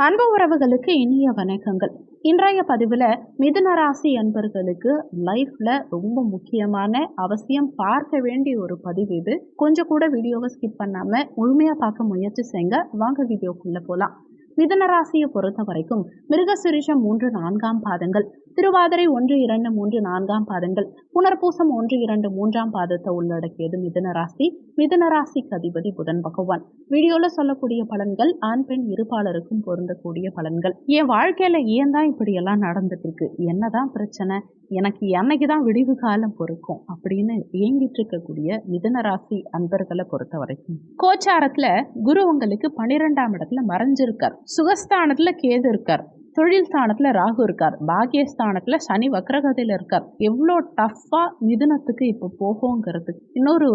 அன்பு உறவுகளுக்கு இனிய வணக்கங்கள். இன்றைய பதிவில் மிதுன ராசி அன்பர்களுக்கு லைஃப்ல ரொம்ப முக்கியமான அவசியம் பார்க்க வேண்டிய ஒரு பதிவு இது. கொஞ்சம் கூட வீடியோவை ஸ்கிப் பண்ணாம முழுமையா பார்க்க முயற்சி செய்யுங்க. வாங்க வீடியோக்குள்ள போலாம். மிதுன ராசியை பொறுத்த வரைக்கும் மிருகசிரிஷம் 3, 4 பாதங்கள், திருவாதிரை 1, 2, 3, 4 பாதங்கள், புனர்பூசம் 1, 2, 3 பாதத்தை உள்ளடக்கியது மிதுன ராசி. மிதுன ராசிக்கு அதிபதி புதன் பகவான். வீடியோல சொல்லக்கூடிய பலன்கள் ஆண் பெண் இருபாலருக்கும் பொருந்தக்கூடிய பலன்கள். என் வாழ்க்கையில ஏன் தான் இப்படி எல்லாம் நடந்துட்டு இருக்கு, என்னதான் பிரச்சனை, எனக்கு என்னைக்குதான் விடிவு காலம் பொறுக்கும் அப்படின்னு ஏங்கிட்டு இருக்கக்கூடிய மிதுன ராசி அன்பர்களை பொறுத்த வரைக்கும் கோச்சாரத்துல குரு உங்களுக்கு 12ஆம் இடத்துல மறைஞ்சிருக்கார், சுகஸ்தானத்துல கேது இருக்கார், தொழில் ஸ்தானத்துல ராகு இருக்கார், பாக்கியஸ்தானத்துல சனி வக்ரகதியில இருக்கார். எவ்வளோ டஃப்பா மிதுனத்துக்கு இப்போ போகுங்கிறது இன்னொரு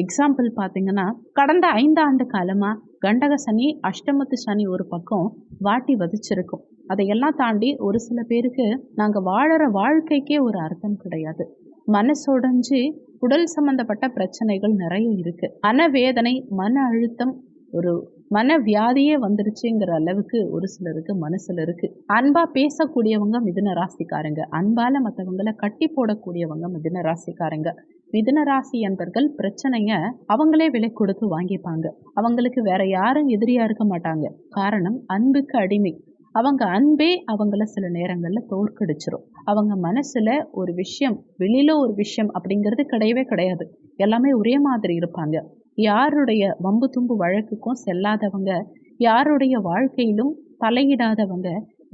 எக்ஸாம்பிள் பார்த்தீங்கன்னா, கடந்த 5 ஆண்டு காலமா கண்டக சனி, அஷ்டமத்து சனி ஒரு பக்கம் வாட்டி வதிச்சிருக்கும். அதையெல்லாம் தாண்டி ஒரு சில பேருக்கு நாங்கள் வாழற வாழ்க்கைக்கே ஒரு அர்த்தம் கிடையாது. மனசொடைஞ்சு உடல் சம்பந்தப்பட்ட பிரச்சனைகள் நிறைய இருக்கு. மனவேதனை, மன அழுத்தம், ஒரு மன வியாதியே வந்துருச்சுங்கிற அளவுக்கு ஒரு சிலருக்கு மனசுல இருக்கு. அன்பா பேசக்கூடியவங்க மிதுன ராசிக்காரங்க, அன்பால மற்றவங்களை கட்டி போடக்கூடியவங்க மிதுன ராசிக்காரங்க. மிதுன ராசி என்பர்கள் பிரச்சனைய அவங்களே விலை கொடுத்து வாங்கிப்பாங்க. அவங்களுக்கு வேற யாரும் எதிரியா இருக்க மாட்டாங்க. காரணம், அன்புக்கு அடிமை. அவங்க அன்பே அவங்கள சில நேரங்கள்ல தோற்கடிச்சிரும். அவங்க மனசுல ஒரு விஷயம், வெளியில ஒரு விஷயம் அப்படிங்கிறது கிடையவே கிடையாது. எல்லாமே ஒரே மாதிரி இருப்பாங்க. யாருடைய வம்பு தும்பு வழக்குக்கும் செல்லாதவங்க, யாருடைய வாழ்க்கையிலும் தலையிடாதவங்க,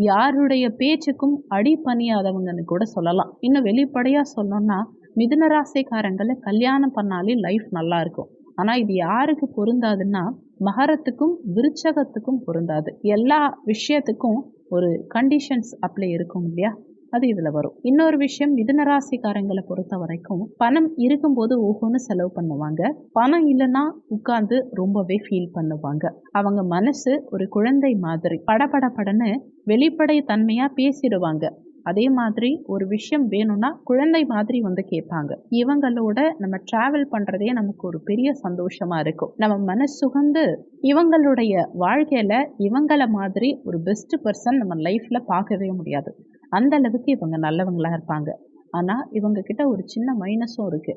யாருடைய பேச்சுக்கும் அடிபணியாதவங்கன்னு கூட சொல்லலாம். இன்னும் வெளிப்படையா சொல்லணும்னா, மிதுன ராசிக்காரங்களை கல்யாணம் பண்ணாலே லைஃப் நல்லா இருக்கும். ஆனா இது யாருக்கு பொருந்தாதுன்னா, மகரத்துக்கும் விருச்சகத்துக்கும் பொருந்தாது. எல்லா விஷயத்துக்கும் ஒரு கண்டிஷன்ஸ் அப்ளை இருக்கும் இல்லையா, அது இதுல வரும். இன்னொரு விஷயம், மிதுன ராசிக்காரங்களை பொறுத்த வரைக்கும் பணம் இருக்கும்போது ஓஹோன்னு செலவு பண்ணுவாங்க, பணம் இல்லைன்னா உட்கார்ந்து ரொம்பவே ஃபீல் பண்ணுவாங்க. அவங்க மனசு ஒரு குழந்தை மாதிரி படபடன்னு வெளிப்படை தன்மையா பேசிடுவாங்க. அதே மாதிரி ஒரு விஷயம் வேணும்னா குழந்தை மாதிரி வந்து கேட்பாங்க. இவங்களோட நம்ம டிராவல் பண்றதே நமக்கு ஒரு பெரிய சந்தோஷமா இருக்கும். நம்ம மனசுகந்து இவங்களுடைய வாழ்க்கையில இவங்கள மாதிரி ஒரு பெஸ்ட் பர்சன் நம்ம லைஃப்ல பார்க்கவே முடியாது. அந்த அளவுக்கு இவங்க நல்லவங்களா இருப்பாங்க. ஆனா இவங்க கிட்ட ஒரு சின்ன மைனஸும் இருக்கு.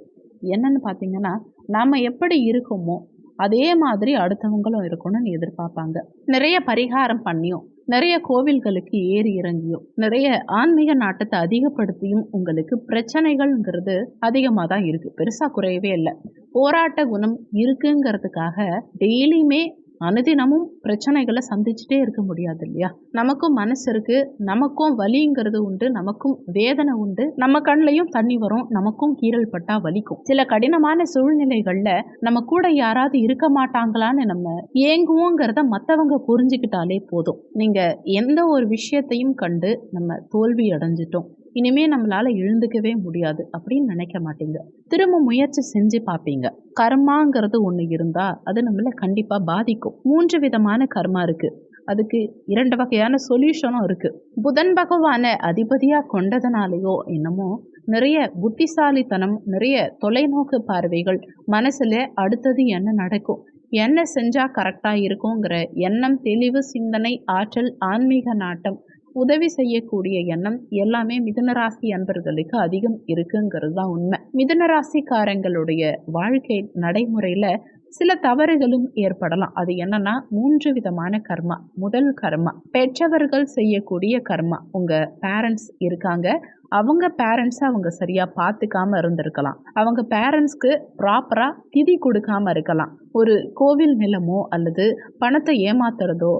என்னன்னு பாத்தீங்கன்னா, நாம எப்படி இருக்கோமோ அதே மாதிரி அடுத்தவங்களும் இருக்கணும்னு எதிர்பார்ப்பாங்க. நிறைய பரிகாரம் பண்ணியும், நிறைய கோவில்களுக்கு ஏறி இறங்கியும், நிறைய ஆன்மீக நாட்டத்தை அதிகப்படுத்தியும் உங்களுக்கு பிரச்சனைகள்ங்கிறது அதிகமாக தான் இருக்கு. பெருசா குறையவே இல்லை. போராட்ட குணம் இருக்குங்கிறதுக்காக டெய்லியுமே அனுதினமும் பிரச்சனைகளை சந்திச்சுட்டே இருக்க முடியாது இல்லையா. நமக்கும் மனசு இருக்கு, நமக்கும் வலிங்கிறது உண்டு, நமக்கும் வேதனை உண்டு, நம்ம கண்ணையும் தண்ணி வரும், நமக்கும் கீறல் பட்டா வலிக்கும். சில கடினமான சூழ்நிலைகள்ல நம்ம கூட யாராவது இருக்க மாட்டாங்களான்னு நம்ம ஏங்குவோங்கிறத மற்றவங்க புரிஞ்சுக்கிட்டாலே போதும். நீங்க எந்த ஒரு விஷயத்தையும் கண்டு நம்ம தோல்வி அடைஞ்சிட்டோம், இனிமே நம்மளால எழுந்துக்கவே முடியாது அப்படின்னு நினைக்க மாட்டீங்க. திரும்ப முயற்சி செஞ்சு பார்ப்பீங்க. கர்மாங்கிறது ஒண்ணு இருந்தா அது நம்மள கண்டிப்பா பாதிக்கும். 3 விதமான கர்மா இருக்கு. அதுக்கு 2 வகையான சொல்யூஷனும் இருக்கு. புதன் பகவான அதிபதியா கொண்டதுனாலேயோ என்னமோ நிறைய புத்திசாலித்தனம், நிறைய தொலைநோக்கு பார்வைகள், மனசுல அடுத்தது என்ன நடக்கும், என்ன செஞ்சா கரெக்டா இருக்குங்கிற எண்ணம், தெளிவு, சிந்தனை, ஆற்றல், ஆன்மீக நாட்டம், உதவி செய்யக்கூடிய எண்ணம் எல்லாமே மிதுன ராசி அன்பர்களுக்கு அதிகம் இருக்குங்கிறது தான் உண்மை. மிதுன ராசிக்காரங்களுடைய வாழ்க்கை நடைமுறையில சில தவறுகளும் ஏற்படலாம். அது என்னன்னா, 3 விதமான கர்மா. முதல் கர்மா பெற்றவர்கள் செய்யக்கூடிய கர்மா. உங்க பேரண்ட்ஸ் இருக்காங்க, அவங்க பேரண்ட்ஸை அவங்க சரியா பார்த்துக்காம இருந்திருக்கலாம், அவங்க பேரண்ட்ஸ்க்கு ப்ராப்பரா திதி கொடுக்காம இருக்கலாம், ஒரு கோவில் நிலமோ அல்லது பணத்தை ஏமாத்துறதோ,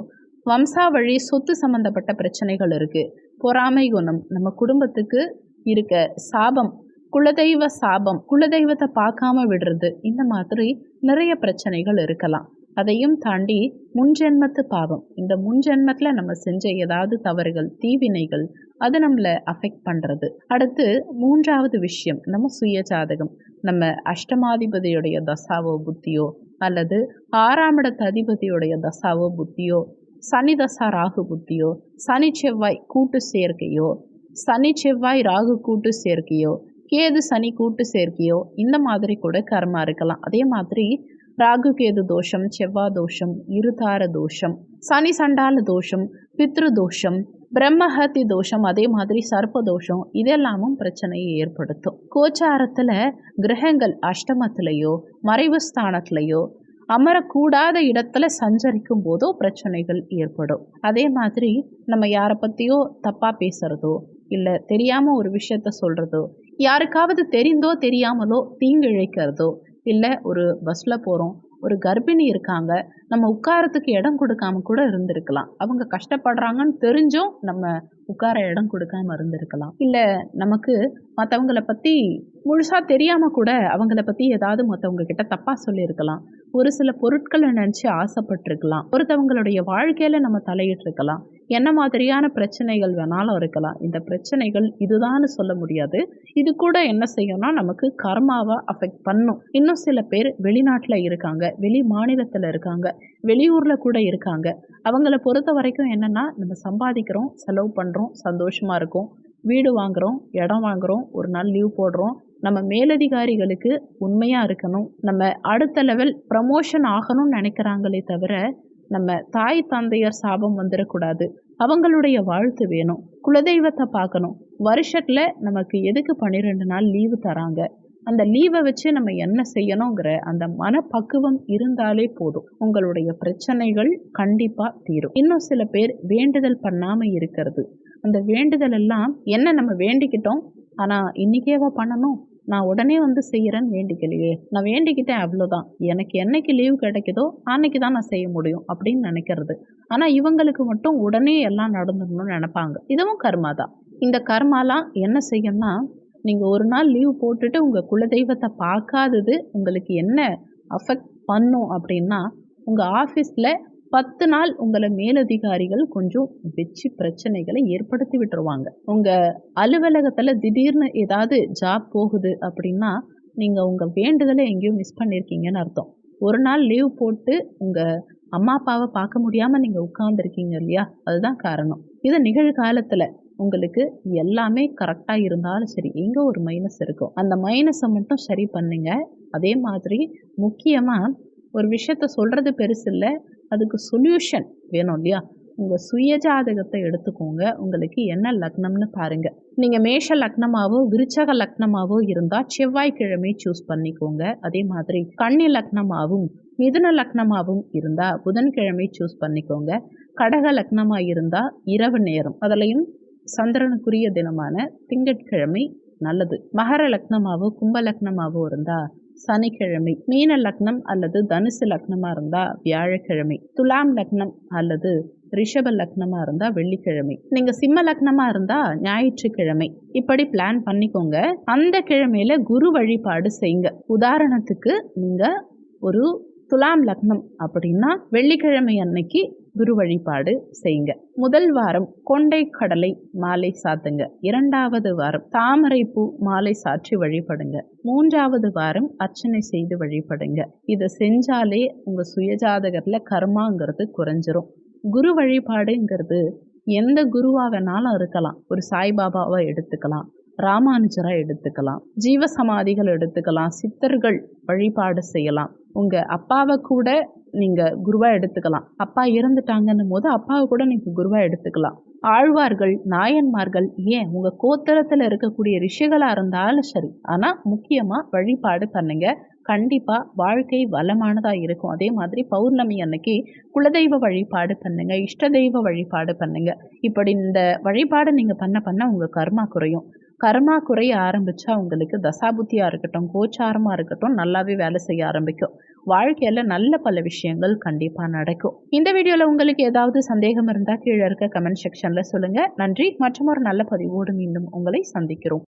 வம்சாவழி சொத்து சம்பந்தப்பட்ட பிரச்சனைகள் இருக்கு, பொறாமை குணம், நம்ம குடும்பத்துக்கு இருக்க சாபம், குலதெய்வ சாபம், குலதெய்வத்தை பார்க்காம விடுறது, இந்த மாதிரி நிறைய பிரச்சனைகள் இருக்கலாம். அதையும் தாண்டி முன்ஜென்மத்து பாவம், இந்த முன்ஜென்மத்தில் நம்ம செஞ்ச ஏதாவது தவறுகள், தீவினைகள், அது நம்மளை அஃபெக்ட் பண்ணுறது. அடுத்து 3வது விஷயம், நம்ம சுய ஜாதகம். நம்ம அஷ்டமாதிபதியுடைய தசாவோ புத்தியோ அல்லது 6ஆம் இடத்து அதிபதியுடைய தசாவோ புத்தியோ, சனி தசா ராகு புத்தியோ, சனி செவ்வாய் கூட்டு சேர்க்கையோ, சனி செவ்வாய் ராகு கூட்டு சேர்க்கையோ, கேது சனி கூட்டு சேர்க்கையோ, இந்த மாதிரி கூட கர்மா இருக்கலாம். அதே மாதிரி ராகு கேது தோஷம், செவ்வாய் தோஷம், இருதார தோஷம், சனி சண்டால தோஷம், பித்ரு தோஷம், பிரம்மஹத்தி தோஷம், அதே மாதிரி சர்ப்ப தோஷம், இதெல்லாமும் பிரச்சனையை ஏற்படுத்தும். கோச்சாரத்துல கிரகங்கள் அஷ்டமத்திலேயோ மறைவு ஸ்தானத்திலேயோ அமரக்கூடாத இடத்துல சஞ்சரிக்கும் போதோ பிரச்சனைகள் ஏற்படும். அதே மாதிரி நம்ம யாரை பற்றியோ தப்பாக பேசுகிறதோ இல்லை தெரியாமல் ஒரு விஷயத்த சொல்கிறதோ, யாருக்காவது தெரிந்தோ தெரியாமலோ தீங்கு இழைக்கிறதோ, இல்லை ஒரு பஸ்ஸில் போகிறோம், ஒரு கர்ப்பிணி இருக்காங்க, நம்ம உட்காரத்துக்கு இடம் கொடுக்காம கூட இருந்திருக்கலாம். அவங்க கஷ்டப்படுறாங்கன்னு தெரிஞ்சும் நம்ம உட்கார இடம் கொடுக்காம இருந்திருக்கலாம். இல்லை நமக்கு மற்றவங்களை பற்றி முழுசாக தெரியாமல் கூட அவங்கள பற்றி ஏதாவது மற்றவங்க கிட்ட தப்பாக சொல்லியிருக்கலாம். ஒரு சில பொருட்களை நினச்சி ஆசைப்பட்டிருக்கலாம். ஒருத்தவங்களுடைய வாழ்க்கையில் நம்ம தலையிட்டிருக்கலாம். என்ன மாதிரியான பிரச்சனைகள் வேணாலும் இருக்கலாம். இந்த பிரச்சனைகள் இதுதான்னு சொல்ல முடியாது. இது கூட என்ன செய்யணும்னா நமக்கு கர்மாவை அஃபெக்ட் பண்ணும். இன்னும் சில பேர் வெளிநாட்டில் இருக்காங்க, வெளி மாநிலத்தில் இருக்காங்க, வெளியூரில் கூட இருக்காங்க. அவங்கள பொறுத்த வரைக்கும் என்னென்னா, நம்ம சம்பாதிக்கிறோம், செலவு பண்ணுறோம், சந்தோஷமாக இருக்கும், வீடு வாங்குகிறோம், இடம் வாங்குகிறோம், ஒரு நாள் லீவ் போடுறோம், நம்ம மேலதிகாரிகளுக்கு உண்மையாக இருக்கணும், நம்ம அடுத்த லெவல் ப்ரமோஷன் ஆகணும்னு நினைக்கிறாங்களே தவிர நம்ம தாய் தந்தையர் சாபம் வந்துடக்கூடாது, அவங்களுடைய வாழ்த்து வேணும், குலதெய்வத்தை பார்க்கணும், வருஷத்தில் நமக்கு எதுக்கு 12 நாள் லீவு தராங்க, அந்த லீவை வச்சு நம்ம என்ன செய்யணுங்கிற அந்த மனப்பக்குவம் இருந்தாலே போதும், உங்களுடைய பிரச்சனைகள் கண்டிப்பாக தீரும். இன்னும் சில பேர் வேண்டுதல் பண்ணாமல் இருக்கிறது. அந்த வேண்டுதல் எல்லாம் என்ன, நம்ம வேண்டிக்கிட்டோம் ஆனால் இன்றைக்கேவா பண்ணணும், நான் உடனே வந்து செய்கிறேன்னு வேண்டிக்கலையே, நான் வேண்டிக்கிட்டேன் அவ்வளோதான், எனக்கு என்னைக்கு லீவு கிடைக்குதோ அன்னைக்கு தான் நான் செய்ய முடியும் அப்படின்னு நினைக்கிறது. ஆனால் இவங்களுக்கு மட்டும் உடனே எல்லாம் நடந்துடணும்னு நினைப்பாங்க. இதுவும் கர்மா தான். இந்த கர்மாலாம் என்ன செய்யணும்னா, நீங்கள் ஒரு நாள் லீவ் போட்டுட்டு உங்கள் குலதெய்வத்தை பார்க்காதது உங்களுக்கு என்ன அஃபெக்ட் பண்ணும் அப்படின்னா, உங்கள் ஆஃபீஸில் 10 நாள் உங்களை மேலதிகாரிகள் கொஞ்சம் வச்சு பிரச்சனைகளை ஏற்படுத்தி விட்டுருவாங்க. உங்கள் அலுவலகத்தில் திடீர்னு ஏதாவது ஜாப் போகுது அப்படின்னா, நீங்கள் உங்கள் வேண்டுதலை எங்கேயும் மிஸ் பண்ணியிருக்கீங்கன்னு அர்த்தம். ஒரு நாள் லீவ் போட்டு உங்கள் அம்மா அப்பாவை பார்க்க முடியாமல் நீங்கள் உட்கார்ந்துருக்கீங்க இல்லையா, அதுதான் காரணம். இது நிகழ்காலத்தில் உங்களுக்கு எல்லாமே கரெக்டாக இருந்தாலும் சரி, எங்கே ஒரு மைனஸ் இருக்கும், அந்த மைனஸை மட்டும் சரி பண்ணுங்க. அதே மாதிரி முக்கியமாக ஒரு விஷயத்த சொல்கிறது பெருசு இல்லை, அதுக்கு சொல்யூஷன் வேணும் இல்லையா. உங்கள் சுய ஜாதகத்தை எடுத்துக்கோங்க. உங்களுக்கு என்ன லக்னம்னு பாருங்கள். நீங்கள் மேஷ லக்னமாவோ விருச்சக லக்னமாவோ இருந்தால் செவ்வாய்க்கிழமை சூஸ் பண்ணிக்கோங்க. அதே மாதிரி கன்னி லக்னமாகவும் மிதுன லக்னமாகவும் இருந்தால் புதன்கிழமை சூஸ் பண்ணிக்கோங்க. கடக லக்னமாக இருந்தால் இரவு நேரம், அதுலேயும் சந்திரனுக்குரிய தினமான திங்கட்கிழமை நல்லது. மகர லக்னமாவோ கும்ப லக்னமாவோ இருந்தால் சனிக்கிழமை. மீன லக்னம் அல்லது தனுசு லக்னமாக இருந்தால் வியாழக்கிழமை. துலாம் லக்னம் அல்லது ரிஷப லக்னமாக இருந்தால் வெள்ளிக்கிழமை. நீங்கள் சிம்ம லக்னமாக இருந்தால் ஞாயிற்றுக்கிழமை. இப்படி பிளான் பண்ணிக்கோங்க. அந்த கிழமையில குரு வழிபாடு செய்யுங்க. உதாரணத்துக்கு நீங்கள் ஒரு துலாம் லக்னம் அப்படின்னா வெள்ளிக்கிழமை அன்னைக்கு குரு வழிபாடு செய்யுங்க. முதல் வாரம் கொண்டை கடலை மாலை சாத்துங்க. 2வது வாரம் தாமரை பூ மாலை சாற்றி வழிபடுங்க. 3வது வாரம் அர்ச்சனை செய்து வழிபடுங்க. இதை செஞ்சாலே உங்க சுயஜாதகத்துல கர்மாங்கிறது குறைஞ்சிரும். குரு வழிபாடுங்கிறது எந்த குருவா வேணாலும் இருக்கலாம். ஒரு சாய்பாபாவை எடுத்துக்கலாம், ராமானுஜரை எடுத்துக்கலாம், ஜீவசமாதிகள் எடுத்துக்கலாம், சித்தர்கள் வழிபாடு செய்யலாம். உங்கள் அப்பாவை கூட நீங்கள் குருவாக எடுத்துக்கலாம். அப்பா இறந்துட்டாங்கன்னும் போது அப்பாவை கூட நீங்கள் குருவாக எடுத்துக்கலாம். ஆழ்வார்கள், நாயன்மார்கள், ஏன் உங்கள் கோத்திரத்தில் இருக்கக்கூடிய ரிஷிகளாக இருந்தாலும் சரி. ஆனால் முக்கியமாக வழிபாடு பண்ணுங்க. கண்டிப்பாக வாழ்க்கை வளமானதாக இருக்கும். அதே மாதிரி பௌர்ணமி அன்னைக்கு குலதெய்வ வழிபாடு பண்ணுங்க, இஷ்ட தெய்வ வழிபாடு பண்ணுங்க. இப்படி இந்த வழிபாடு நீங்கள் பண்ண உங்கள் கர்மா குறையும். கர்மா குறைய ஆரம்பித்தா உங்களுக்கு தசாபுத்தியாக இருக்கட்டும், கோச்சாரமாக இருக்கட்டும், நல்லாவே வேலை செய்ய ஆரம்பிக்கும். வாழ்க்கையில் நல்ல பல விஷயங்கள் கண்டிப்பாக நடக்கும். இந்த வீடியோவில் உங்களுக்கு ஏதாவது சந்தேகம் இருந்தால் கீழே இருக்க கமெண்ட் செக்ஷனில் சொல்லுங்கள். நன்றி. மற்றும் ஒரு நல்ல பதிவோடு மீண்டும் உங்களை சந்திக்கிறோம்.